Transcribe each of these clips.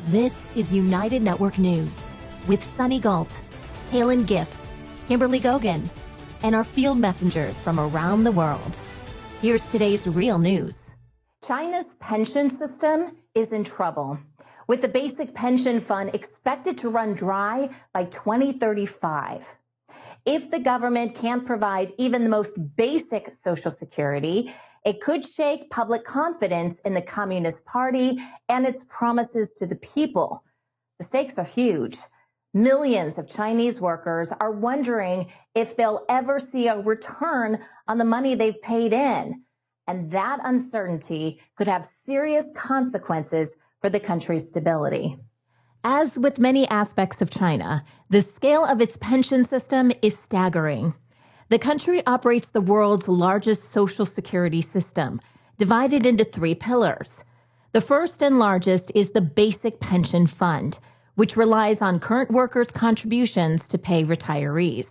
This is United Network News with Sunny Galt, Calen, Kimberly Gogan, and our field messengers from around the world. Here's today's real news. China's pension system is in trouble, with the basic pension fund expected to run dry by 2035. If the government can't provide even the most basic Social Security, it could shake public confidence in the Communist Party and its promises to the people. The stakes are huge. Millions of Chinese workers are wondering if they'll ever see a return on the money they've paid in. And that uncertainty could have serious consequences for the country's stability. As with many aspects of China, the scale of its pension system is staggering. The country operates the world's largest Social Security system, divided into three pillars. The first and largest is the Basic Pension Fund, which relies on current workers' contributions to pay retirees.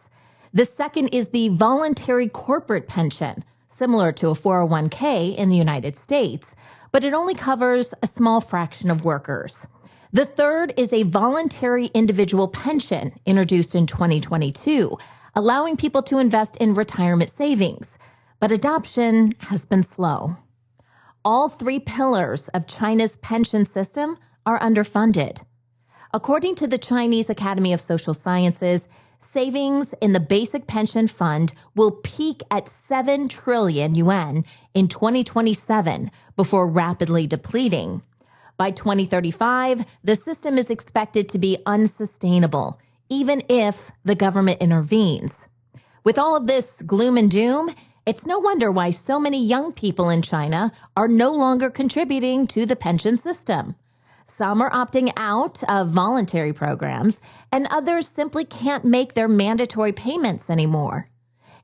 The second is the Voluntary Corporate Pension, similar to a 401k in the United States, but it only covers a small fraction of workers. The third is a Voluntary Individual Pension, introduced in 2022, allowing people to invest in retirement savings, but adoption has been slow. All three pillars of China's pension system are underfunded. According to the Chinese Academy of Social Sciences, savings in the Basic Pension Fund will peak at 7 trillion yuan in 2027 before rapidly depleting. By 2035, the system is expected to be unsustainable, even if the government intervenes. With all of this gloom and doom, it's no wonder why so many young people in China are no longer contributing to the pension system. Some are opting out of voluntary programs, and others simply can't make their mandatory payments anymore.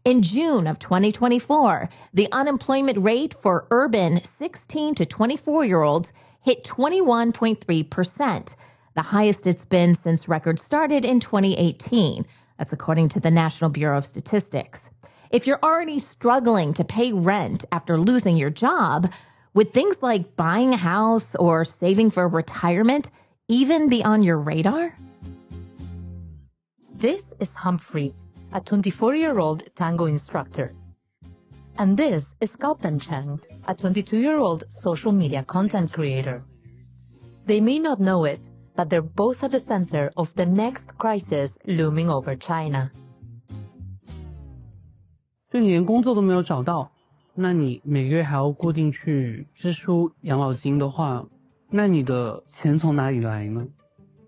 In June of 2024, the unemployment rate for urban 16 to 24-year-olds hit 21.3%, the highest it's been since records started in 2018. That's according to the National Bureau of Statistics. If you're already struggling to pay rent after losing your job, would things like buying a house or saving for retirement even be on your radar? This is Humphrey, a 24-year-old tango instructor. And this is Calen Chang, a 22-year-old social media content creator. They may not know it, but they're both at the center of the next crisis looming over China. 就你连工作都没有找到，那你每个月还要固定去支出养老金的话，那你的钱从哪里来呢？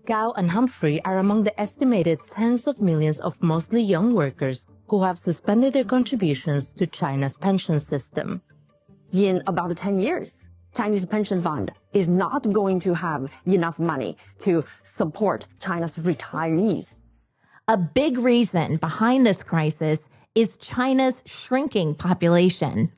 Gao and Humphrey are among the estimated tens of millions of mostly young workers who have suspended their contributions to China's pension system. In about 10 years, Chinese pension fund is not going to have enough money to support China's retirees. A big reason behind this crisis is China's shrinking population.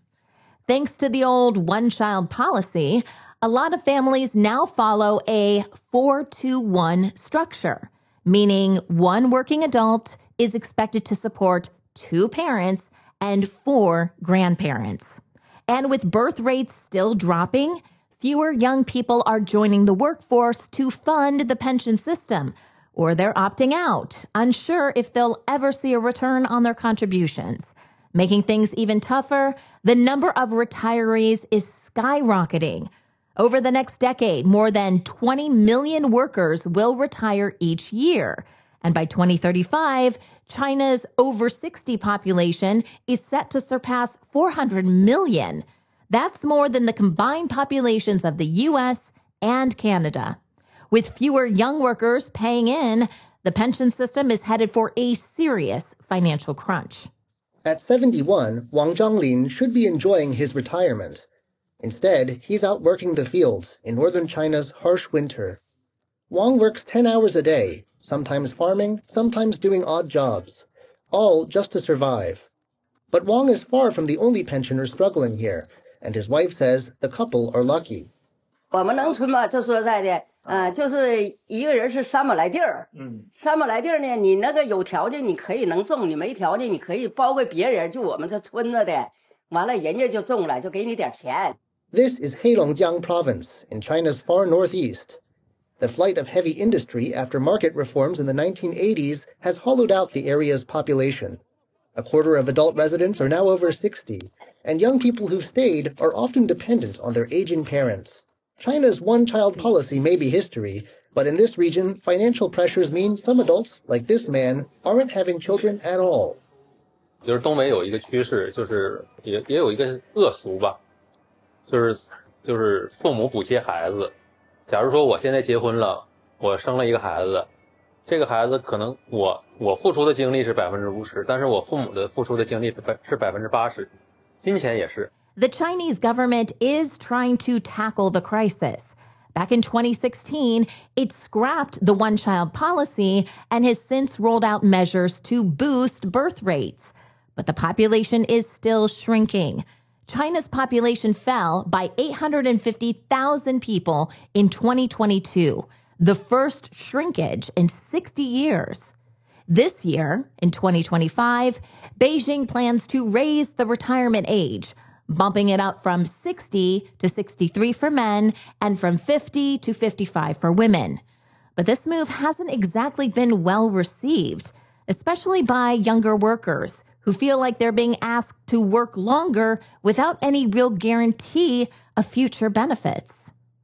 Thanks to the old one-child policy, a lot of families now follow a 4-to-1 structure, meaning one working adult is expected to support 2 parents and 4 grandparents. And with birth rates still dropping, fewer young people are joining the workforce to fund the pension system, or they're opting out, unsure if they'll ever see a return on their contributions. Making things even tougher, the number of retirees is skyrocketing. Over the next decade, more than 20 million workers will retire each year. And by 2035, China's over 60 population is set to surpass 400 million. That's more than the combined populations of the U.S. and Canada. With fewer young workers paying in, the pension system is headed for a serious financial crunch. At 71, Wang Zhanglin should be enjoying his retirement. Instead, he's out working the fields in northern China's harsh winter. Wang works 10 hours a day, sometimes farming, sometimes doing odd jobs, all just to survive. But Wang is far from the only pensioner struggling here, and his wife says the couple are lucky. 我们农村嘛，就说实在的，就是一个人是3亩来地儿，3亩来地儿呢，你那个有条件你可以能种，你没条件你可以包给别人，就我们这村子的，完了人家就种了，就给你点钱。This is Heilongjiang Province in China's far northeast. The flight of heavy industry after market reforms in the 1980s has hollowed out the area's population. A quarter of adult residents are now over 60, and young people who've stayed are often dependent on their aging parents. China's one-child policy may be history, but in this region, financial pressures mean some adults, like this man, aren't having children at all. 就是东北有一个趋势，就是也有一个恶俗吧，就是父母补贴孩子。假如说我现在结婚了，我生了一个孩子，这个孩子可能我付出的精力是50%，但是我父母的付出的精力是80%，金钱也是。The Chinese government is trying to tackle the crisis. Back in 2016, it scrapped the one-child policy and has since rolled out measures to boost birth rates. But the population is still shrinking. China's population fell by 850,000 people in 2022, the first shrinkage in 60 years. This year, in 2025, Beijing plans to raise the retirement age, bumping it up from 60 to 63 for men and from 50 to 55 for women. But this move hasn't exactly been well received, especially by younger workers who feel like they're being asked to work longer without any real guarantee of future benefits.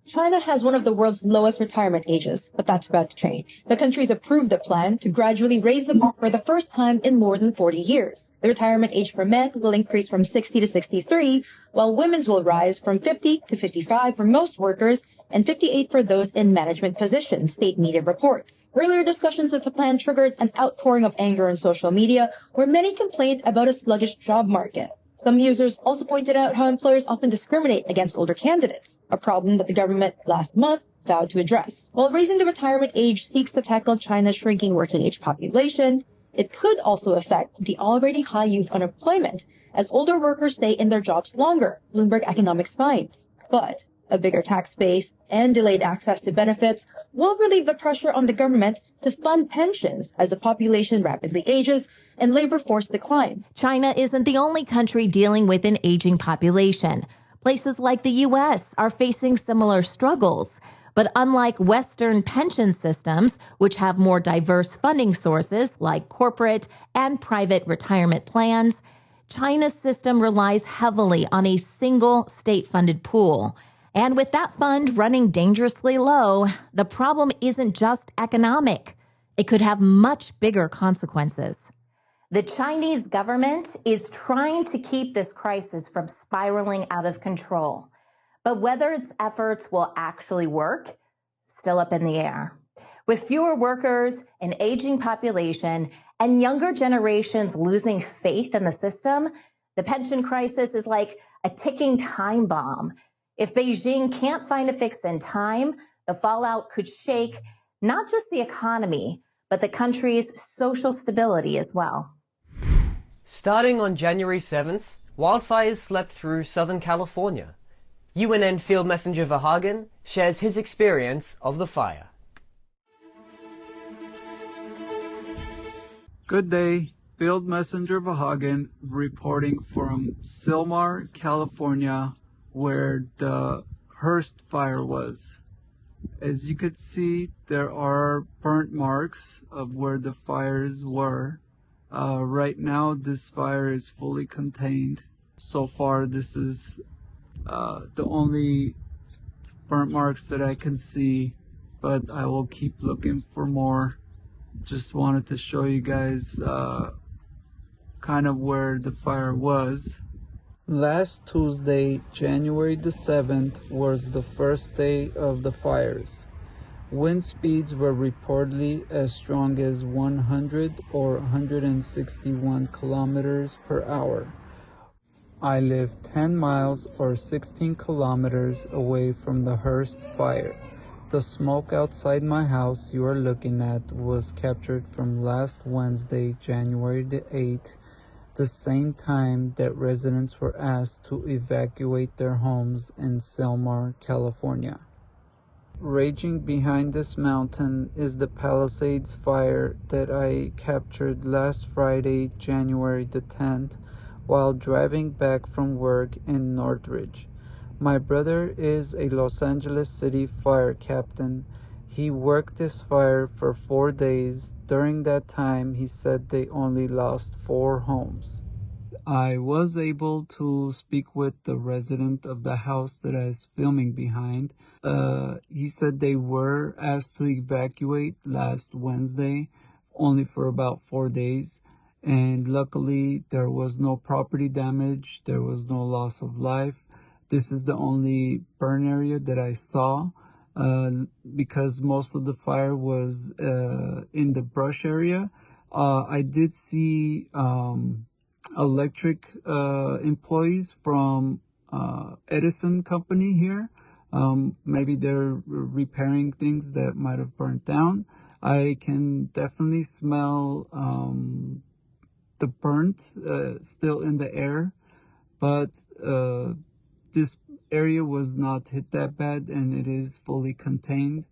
China has one of the world's lowest retirement ages, but that's about to change. The country's approved a plan to gradually raise the bar for the first time in more than 40 years. The retirement age for men will increase from 60 to 63, while women's will rise from 50 to 55 for most workers and 58 for those in management positions, state media reports. Earlier discussions of the plan triggered an outpouring of anger on social media, where many complained about a sluggish job market. Some users also pointed out how employers often discriminate against older candidates, a problem that the government last month vowed to address. While raising the retirement age seeks to tackle China's shrinking working age population, it could also affect the already high youth unemployment as older workers stay in their jobs longer, Bloomberg Economics finds. But a bigger tax base and delayed access to benefits will relieve the pressure on the government to fund pensions as the population rapidly ages and labor force declines. China isn't the only country dealing with an aging population. Places like the U.S. are facing similar struggles. But unlike Western pension systems, which have more diverse funding sources like corporate and private retirement plans, China's system relies heavily on a single state-funded pool. And with that fund running dangerously low, the problem isn't just economic. It could have much bigger consequences. The Chinese government is trying to keep this crisis from spiraling out of control. But whether its efforts will actually work, still up in the air. With fewer workers, an aging population, and younger generations losing faith in the system, the pension crisis is like a ticking time bomb. If Beijing can't find a fix in time, the fallout could shake not just the economy, but the country's social stability as well. Starting on January 7th, wildfires swept through Southern California. UNN Field Messenger Verhagen shares his experience of the fire. Good day, Field Messenger Verhagen reporting from Sylmar, California, where the Hearst fire was. As you could see, there are burnt marks of where the fires were. Right now, this fire is fully contained. So far, this is the only burnt marks that I can see, but I will keep looking for more. Just wanted to show you guys kind of where the fire was. Last Tuesday, January the 7th, was the first day of the fires. Wind speeds were reportedly as strong as 100 or 161 kilometers per hour. I live 10 miles or 16 kilometers away from the Hearst fire. The smoke outside my house you are looking at was captured from last Wednesday, January the 8th, the same time that residents were asked to evacuate their homes in Sylmar, California. Raging behind this mountain is the Palisades fire that I captured last Friday, January the 10th, while driving back from work in Northridge. My brother is a Los Angeles City fire captain. He worked this fire for 4 days. During that time, he said they only lost 4 homes. I was able to speak with the resident of the house that I was filming behind. He said they were asked to evacuate last Wednesday, only for about 4 days. And luckily, there was no property damage. There was no loss of life. This is the only burn area that I saw, because most of the fire was in the brush area. I did see electric employees from Edison company here. Maybe they're repairing things that might have burnt down. I can definitely smell the burnt still in the air, but this area was not hit that bad and it is fully contained.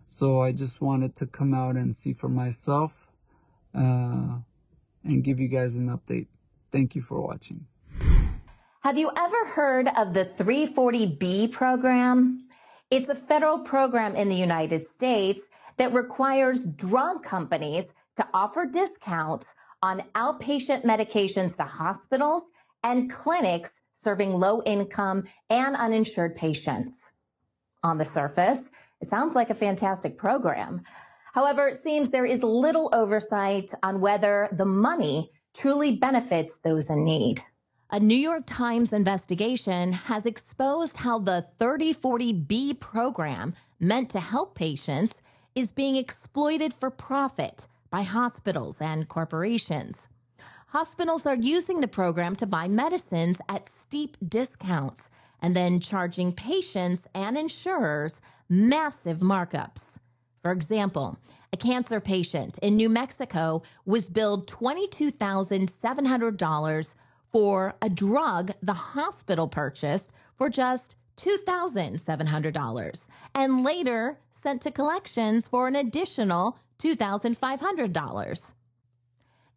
So I just wanted to come out and see for myself and give you guys an update. Thank you for watching. Have you ever heard of the 340B program? It's a federal program in the United States that requires drug companies to offer discounts on outpatient medications to hospitals and clinics serving low-income and uninsured patients. On the surface, it sounds like a fantastic program. However, it seems there is little oversight on whether the money truly benefits those in need. A New York Times investigation has exposed how the 3040B program, meant to help patients, is being exploited for profit by hospitals and corporations. Hospitals are using the program to buy medicines at steep discounts and then charging patients and insurers massive markups. For example, a cancer patient in New Mexico was billed $22,700 for a drug the hospital purchased for just $2,700 and later sent to collections for an additional $2,500.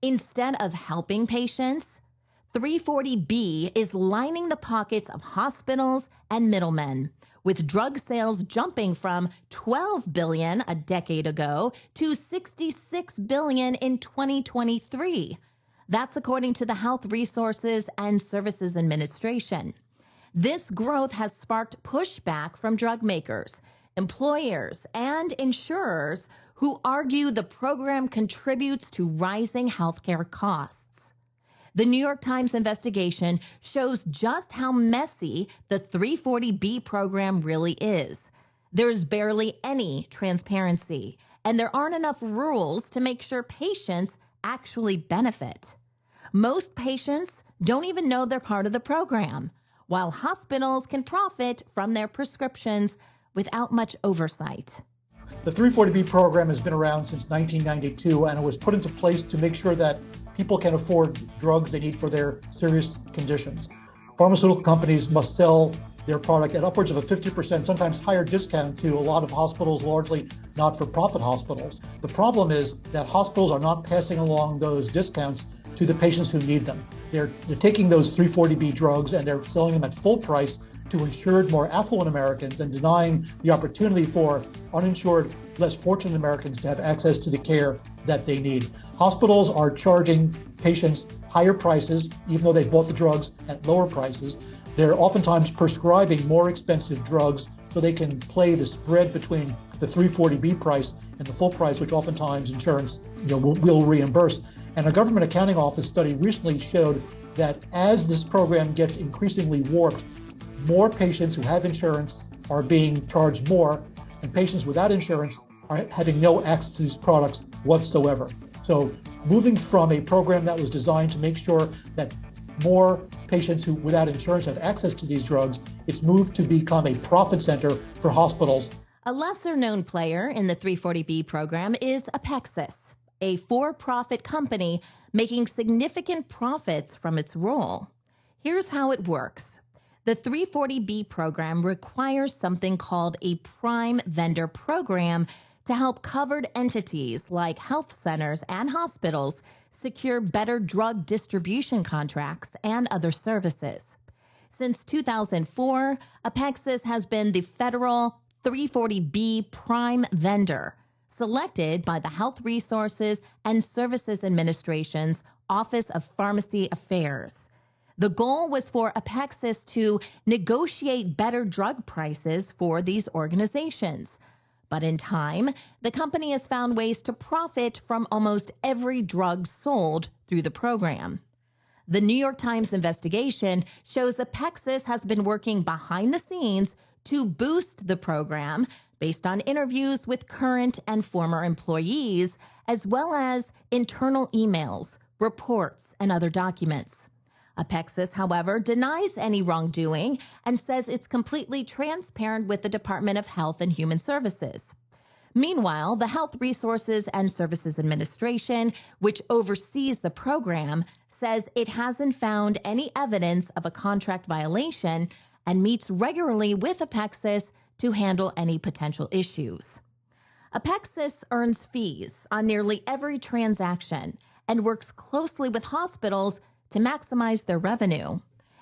Instead of helping patients, 340B is lining the pockets of hospitals and middlemen, with drug sales jumping from $12 billion a decade ago to $66 billion in 2023. That's according to the Health Resources and Services Administration. This growth has sparked pushback from drug makers, employers, and insurers who argue the program contributes to rising healthcare costs. The New York Times investigation shows just how messy the 340B program really is. There's barely any transparency, and there aren't enough rules to make sure patients actually benefit. Most patients don't even know they're part of the program, while hospitals can profit from their prescriptions without much oversight. The 340B program has been around since 1992, and it was put into place to make sure that people can afford drugs they need for their serious conditions. Pharmaceutical companies must sell their product at upwards of a 50%, sometimes higher discount to a lot of hospitals, largely not-for-profit hospitals. The problem is that hospitals are not passing along those discounts to the patients who need them. They're taking those 340B drugs and they're selling them at full price to insured, more affluent Americans and denying the opportunity for uninsured, less fortunate Americans to have access to the care that they need. Hospitals are charging patients higher prices, even though they bought the drugs at lower prices. They're oftentimes prescribing more expensive drugs so they can play the spread between the 340B price and the full price, which oftentimes insurance will reimburse. And a government accounting office study recently showed that as this program gets increasingly warped, more patients who have insurance are being charged more, and patients without insurance are having no access to these products whatsoever. So moving from a program that was designed to make sure that more patients who without insurance have access to these drugs, it's moved to become a profit center for hospitals. A lesser-known player in the 340B program is Apexis, a for-profit company making significant profits from its role. Here's how it works. The 340B program requires something called a prime vendor program to help covered entities like health centers and hospitals secure better drug distribution contracts and other services. Since 2004, Apexis has been the federal 340B prime vendor, selected by the Health Resources and Services Administration's Office of Pharmacy Affairs. The goal was for Apexis to negotiate better drug prices for these organizations. But in time, the company has found ways to profit from almost every drug sold through the program. The New York Times investigation shows Apexis has been working behind the scenes to boost the program based on interviews with current and former employees, as well as internal emails, reports, and other documents. Apexis, however, denies any wrongdoing and says it's completely transparent with the Department of Health and Human Services. Meanwhile, the Health Resources and Services Administration, which oversees the program, says it hasn't found any evidence of a contract violation and meets regularly with Apexis to handle any potential issues. Apexis earns fees on nearly every transaction and works closely with hospitals to maximize their revenue.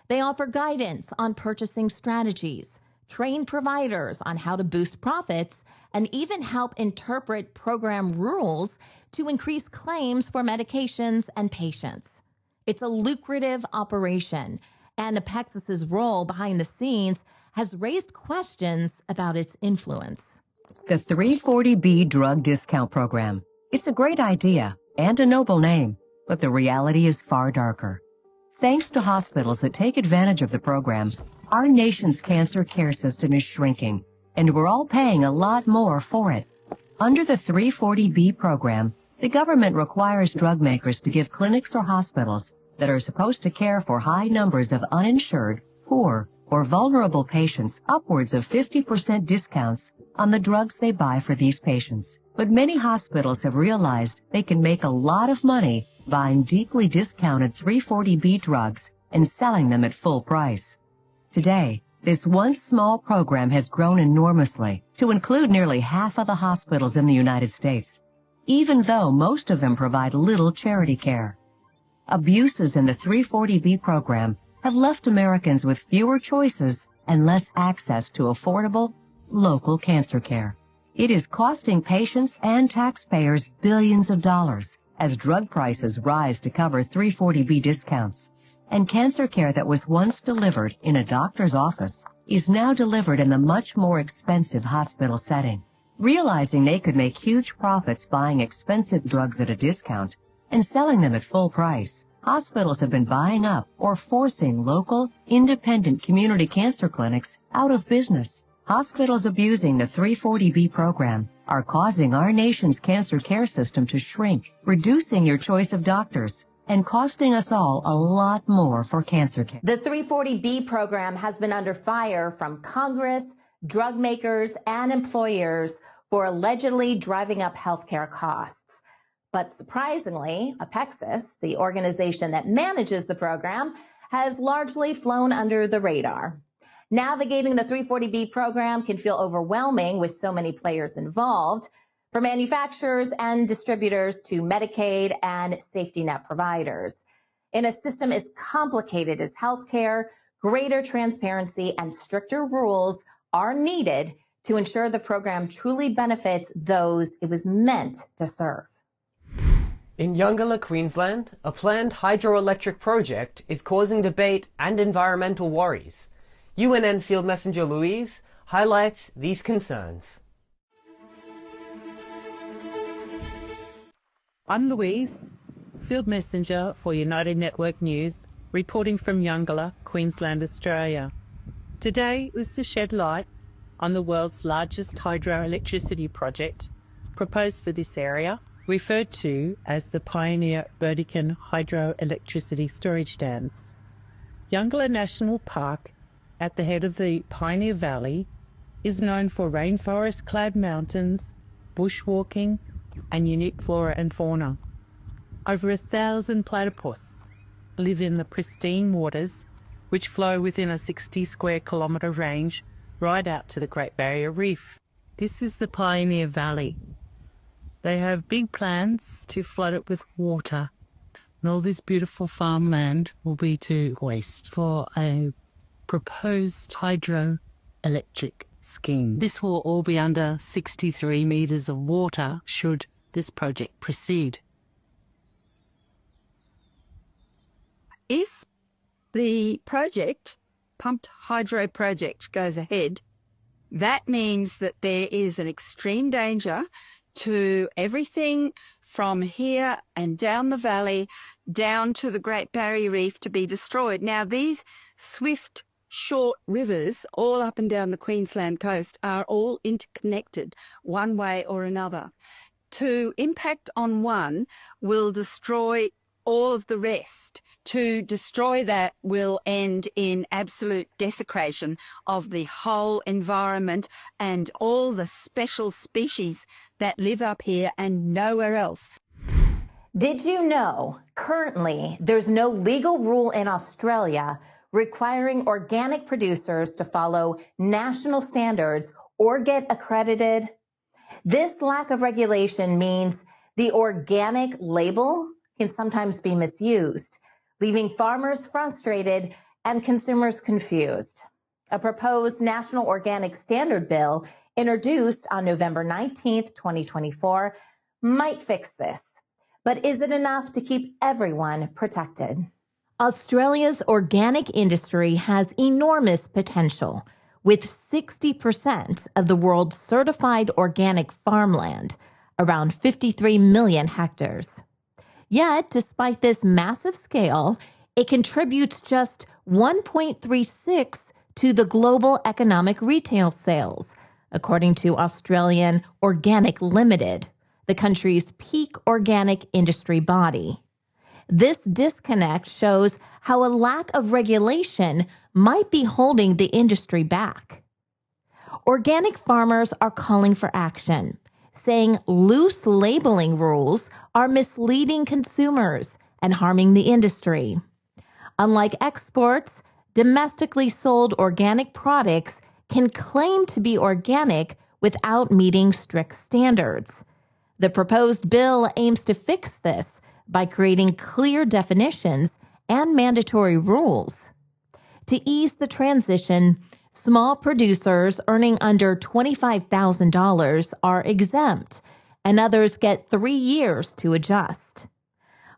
They offer guidance on purchasing strategies, train providers on how to boost profits, and even help interpret program rules to increase claims for medications and patients. It's a lucrative operation, and Apexis's role behind the scenes has raised questions about its influence. The 340B drug discount program. It's a great idea and a noble name, but the reality is far darker. Thanks to hospitals that take advantage of the program, our nation's cancer care system is shrinking, and we're all paying a lot more for it. Under the 340B program, the government requires drug makers to give clinics or hospitals that are supposed to care for high numbers of uninsured, poor, or vulnerable patients upwards of 50% discounts on the drugs they buy for these patients. But many hospitals have realized they can make a lot of money buying deeply discounted 340B drugs and selling them at full price. Today, this once small program has grown enormously to include nearly half of the hospitals in the United States, even though most of them provide little charity care. Abuses in the 340B program have left Americans with fewer choices and less access to affordable, local cancer care. It is costing patients and taxpayers billions of dollars as drug prices rise to cover 340B discounts, and cancer care that was once delivered in a doctor's office is now delivered in the much more expensive hospital setting. Realizing they could make huge profits buying expensive drugs at a discount and selling them at full price, hospitals have been buying up or forcing local, independent community cancer clinics out of business. Hospitals abusing the 340B program are causing our nation's cancer care system to shrink, reducing your choice of doctors, and costing us all a lot more for cancer care. The 340B program has been under fire from Congress, drug makers, and employers for allegedly driving up healthcare costs. But surprisingly, Apexis, the organization that manages the program, has largely flown under the radar. Navigating the 340B program can feel overwhelming with so many players involved, from manufacturers and distributors to Medicaid and safety net providers. In a system as complicated as healthcare, greater transparency and stricter rules are needed to ensure the program truly benefits those it was meant to serve. In Yongala, Queensland, a planned hydroelectric project is causing debate and environmental worries. UNN Field Messenger Louise highlights these concerns. I'm Louise, Field Messenger for United Network News, reporting from Yongala, Queensland, Australia. Today was to shed light on the world's largest hydroelectricity project proposed for this area, referred to as the Pioneer Burdekin Hydroelectricity Storage Dams. Yongala National Park, at the head of the Pioneer Valley, is known for rainforest-clad mountains, bushwalking, and unique flora and fauna. Over 1,000 platypus live in the pristine waters, which flow within a 60 square kilometre range right out to the Great Barrier Reef. This is the Pioneer Valley. They have big plans to flood it with water, and all this beautiful farmland will be to waste for a proposed hydroelectric scheme. This will all be under 63 metres of water should this project proceed. If the project, pumped hydro project, goes ahead, that means that there is an extreme danger to everything from here and down the valley, down to the Great Barrier Reef to be destroyed. Now, these swift, short rivers all up and down the Queensland coast are all interconnected one way or another. To impact on one will destroy all of the rest. To destroy that will end in absolute desecration of the whole environment and all the special species that live up here and nowhere else. Did you know currently there's no legal rule in Australia requiring organic producers to follow national standards or get accredited? This lack of regulation means the organic label can sometimes be misused, leaving farmers frustrated and consumers confused. A proposed National Organic Standard Bill introduced on November 19th, 2024, might fix this. But is it enough to keep everyone protected? Australia's organic industry has enormous potential, with 60% of the world's certified organic farmland, around 53 million hectares. Yet, despite this massive scale, it contributes just 1.36 to the global economic retail sales, according to Australian Organic Limited, the country's peak organic industry body. This disconnect shows how a lack of regulation might be holding the industry back. Organic farmers are calling for action, saying loose labeling rules are misleading consumers and harming the industry. Unlike exports, domestically sold organic products can claim to be organic without meeting strict standards. The proposed bill aims to fix this by creating clear definitions and mandatory rules. To ease the transition, small producers earning under $25,000 are exempt, and others get 3 years to adjust.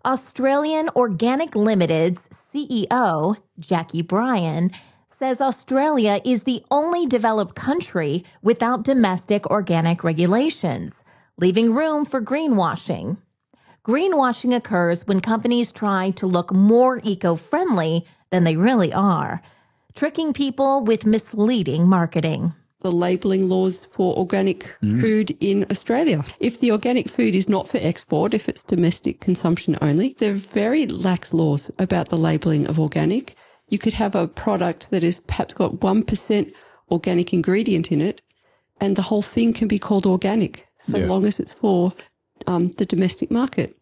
Australian Organic Limited's CEO, Jackie Bryan, says Australia is the only developed country without domestic organic regulations, leaving room for greenwashing. Greenwashing occurs when companies try to look more eco-friendly than they really are, tricking people with misleading marketing. The labelling laws for organic food in Australia. If the organic food is not for export, if it's domestic consumption only, there are very lax laws about the labelling of organic. You could have a product that has perhaps got 1% organic ingredient in it, and the whole thing can be called organic, so long as it's for the domestic market.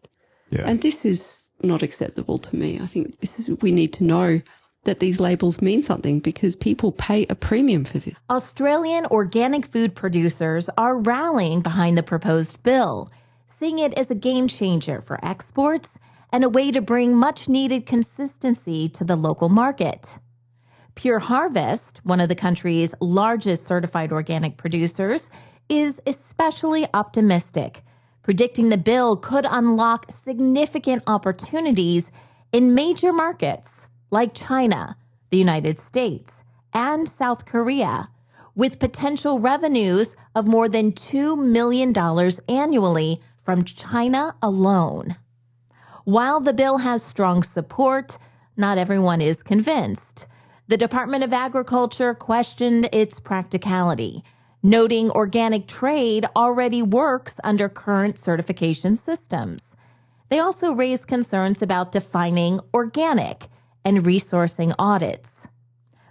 And this is not acceptable to me. I think we need to know that these labels mean something because people pay a premium for this. Australian organic food producers are rallying behind the proposed bill, seeing it as a game changer for exports and a way to bring much needed consistency to the local market. Pure Harvest, one of the country's largest certified organic producers, is especially optimistic, predicting the bill could unlock significant opportunities in major markets like China, the United States, and South Korea, with potential revenues of more than $2 million annually from China alone. While the bill has strong support, not everyone is convinced. The Department of Agriculture questioned its practicality, noting organic trade already works under current certification systems. They also raised concerns about defining organic and resourcing audits.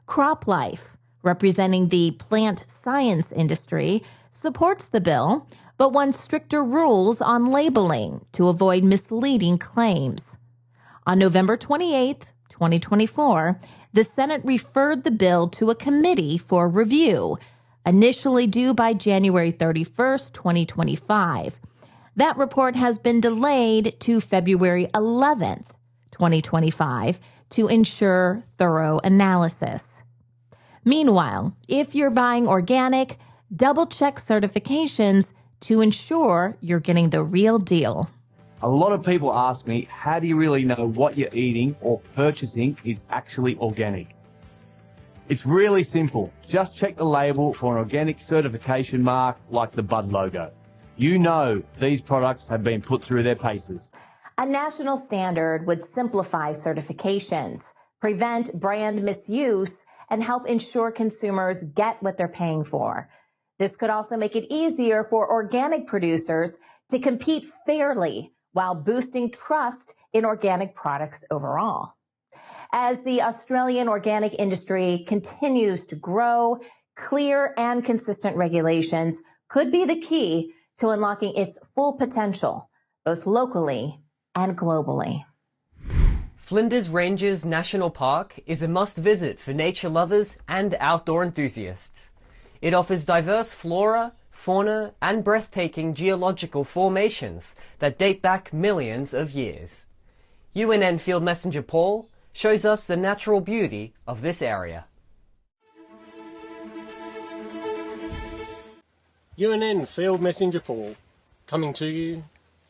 CropLife, representing the plant science industry, supports the bill, but wants stricter rules on labeling to avoid misleading claims. On November 28, 2024, the Senate referred the bill to a committee for review, initially due by January 31st, 2025. That report has been delayed to February 11th, 2025, to ensure thorough analysis. Meanwhile, if you're buying organic, double-check certifications to ensure you're getting the real deal. A lot of people ask me, how do you really know what you're eating or purchasing is actually organic? It's really simple. Just check the label for an organic certification mark like the Bud logo. You know these products have been put through their paces. A national standard would simplify certifications, prevent brand misuse, and help ensure consumers get what they're paying for. This could also make it easier for organic producers to compete fairly while boosting trust in organic products overall. As the Australian organic industry continues to grow, clear and consistent regulations could be the key to unlocking its full potential, both locally and globally. Flinders Ranges National Park is a must-visit for nature lovers and outdoor enthusiasts. It offers diverse flora, fauna, and breathtaking geological formations that date back millions of years. UNN Field Messenger Paul shows us the natural beauty of this area. UNN Field Messenger Paul, coming to you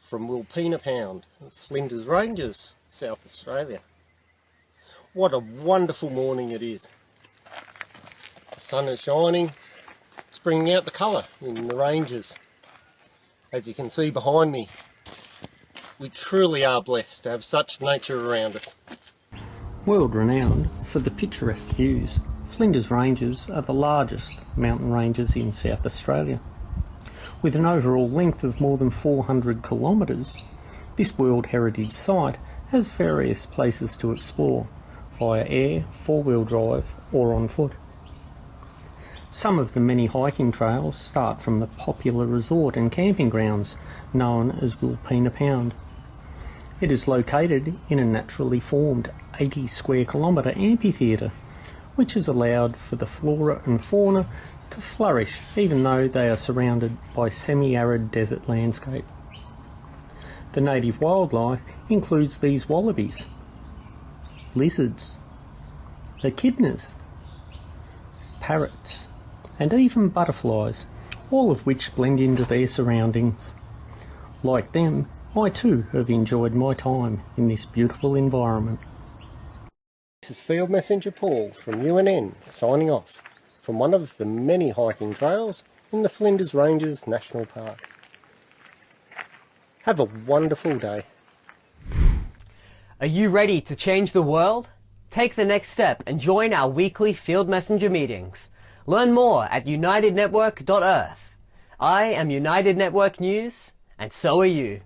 from Wilpena Pound, Flinders Ranges, South Australia. What a wonderful morning it is. The sun is shining, it's bringing out the colour in the ranges. As you can see behind me, we truly are blessed to have such nature around us. World renowned for the picturesque views, Flinders Ranges are the largest mountain ranges in South Australia. With an overall length of more than 400 kilometres, this World Heritage Site has various places to explore via air, four-wheel drive or on foot. Some of the many hiking trails start from the popular resort and camping grounds known as Wilpena Pound. It is located in a naturally formed 80 square kilometre amphitheatre, which has allowed for the flora and fauna to flourish even though they are surrounded by semi-arid desert landscape. The native wildlife includes these wallabies, lizards, echidnas, parrots, and even butterflies, all of which blend into their surroundings. Like them, I too have enjoyed my time in this beautiful environment. This is Field Messenger Paul from UNN signing off from one of the many hiking trails in the Flinders Ranges National Park. Have a wonderful day. Are you ready to change the world? Take the next step and join our weekly Field Messenger meetings. Learn more at unitednetwork.earth. I am United Network News, and so are you.